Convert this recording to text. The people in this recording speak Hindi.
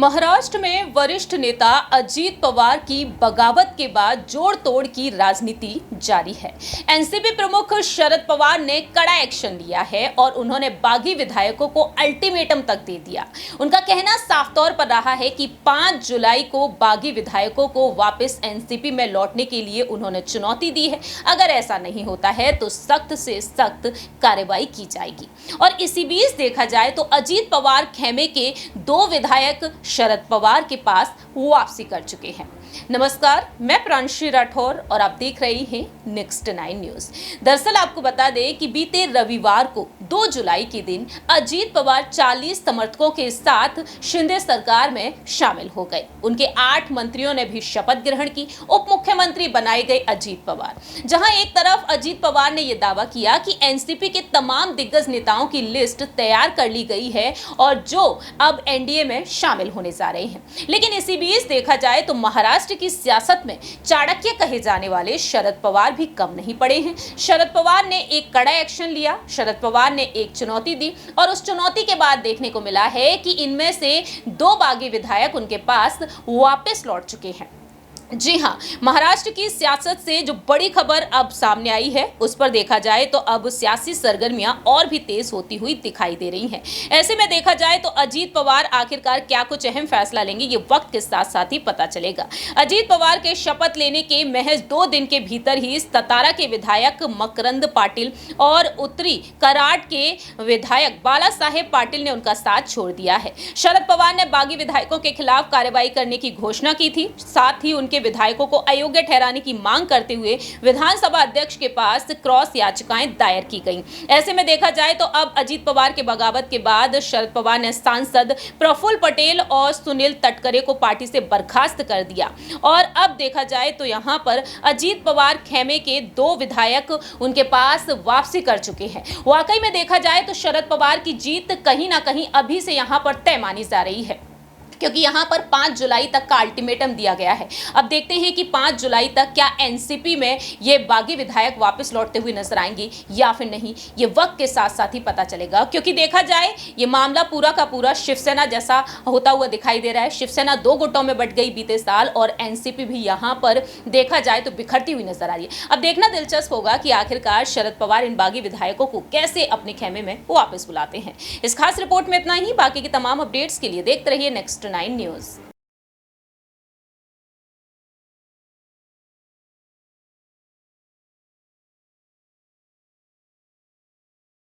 महाराष्ट्र में वरिष्ठ नेता अजीत पवार की बगावत के बाद जोड़ तोड़ की राजनीति जारी है। एनसीपी प्रमुख शरद पवार ने कड़ा एक्शन लिया है और उन्होंने बागी विधायकों को अल्टीमेटम तक दे दिया। उनका कहना साफ तौर पर रहा है कि 5 जुलाई को बागी विधायकों को वापस एनसीपी में लौटने के लिए उन्होंने चुनौती दी है। अगर ऐसा नहीं होता है तो सख्त से सख्त कार्रवाई की जाएगी। और इसी बीच देखा जाए तो अजीत पवार खेमे के 2 विधायक शरद पवार के पास वापसी कर चुके हैं। नमस्कार, मैं प्रांशी राठौर और आप देख रहे हैं नेक्स्ट 9 न्यूज। दरअसल आपको बता दें कि बीते रविवार को 2 जुलाई के दिन अजीत पवार 40 समर्थकों के साथ शिंदे सरकार में शामिल हो गए। उनके 8 मंत्रियों ने भी शपथ ग्रहण की। उप मुख्यमंत्री बनाए गए अजीत पवार। जहां एक तरफ अजीत पवार ने यह दावा किया कि एनसीपी के तमाम दिग्गज नेताओं की लिस्ट तैयार कर ली गई है और जो अब एनडीए में शामिल होने जा रहे हैं। लेकिन इसी बीच देखा जाए तो महाराष्ट्र की सियासत में चाणक्य कहे जाने वाले शरद पवार भी कम नहीं पड़े हैं। शरद पवार ने एक कड़ा एक्शन लिया। शरद पवार ने एक चुनौती दी और उस चुनौती के बाद देखने को मिला है कि इनमें से 2 बागी विधायक उनके पास वापस लौट चुके हैं। जी हां, महाराष्ट्र की सियासत से जो बड़ी खबर अब सामने आई है उस पर देखा जाए तो अब सियासी सरगर्मियां और भी तेज होती हुई दिखाई दे रही हैं। ऐसे में देखा जाए तो अजीत पवार आखिरकार क्या कुछ अहम फैसला लेंगे, ये वक्त के साथ साथ ही पता चलेगा। अजीत पवार के शपथ लेने के महज 2 दिन के भीतर ही सतारा के विधायक मकरंद पाटिल और उत्तरी कराड के विधायक बाला साहेब पाटिल ने उनका साथ छोड़ दिया है। शरद पवार ने बागी विधायकों के खिलाफ कार्रवाई करने की घोषणा की थी। साथ ही उनके विधायकों को अयोग्य ठहराने की मांग करते हुए विधानसभा अध्यक्ष के पास क्रॉस याचिकाएं दायर की गईं। ऐसे में देखा जाए तो अब अजीत पवार के बगावत के बाद शरद पवार ने सांसद प्रफुल्ल पटेल और सुनील तटकरे को पार्टी से बर्खास्त कर दिया। और अब देखा जाए तो यहां पर अजीत पवार खेमे के 2 विधायक उनके पास वापसी कर चुके हैं। वाकई में देखा जाए तो शरद पवार की जीत कहीं ना कहीं अभी से यहां पर तय मानी जा रही है, क्योंकि यहां पर 5 जुलाई तक का अल्टीमेटम दिया गया है। अब देखते हैं कि 5 जुलाई तक क्या एनसीपी में ये बागी विधायक वापस लौटते हुए नजर आएंगे या फिर नहीं, ये वक्त के साथ साथ ही पता चलेगा। क्योंकि देखा जाए ये मामला पूरा का पूरा शिवसेना जैसा होता हुआ दिखाई दे रहा है। शिवसेना 2 गुटों में बंट गई बीते साल और एनसीपी भी यहां पर देखा जाए तो बिखरती हुई नजर आ रही है। अब देखना दिलचस्प होगा कि आखिरकार शरद पवार इन बागी विधायकों को कैसे अपने खेमे में वापस बुलाते हैं। इस खास रिपोर्ट में इतना ही। बाकी की तमाम अपडेट्स के लिए देखते रहिए नेक्स्ट 9 न्यूज।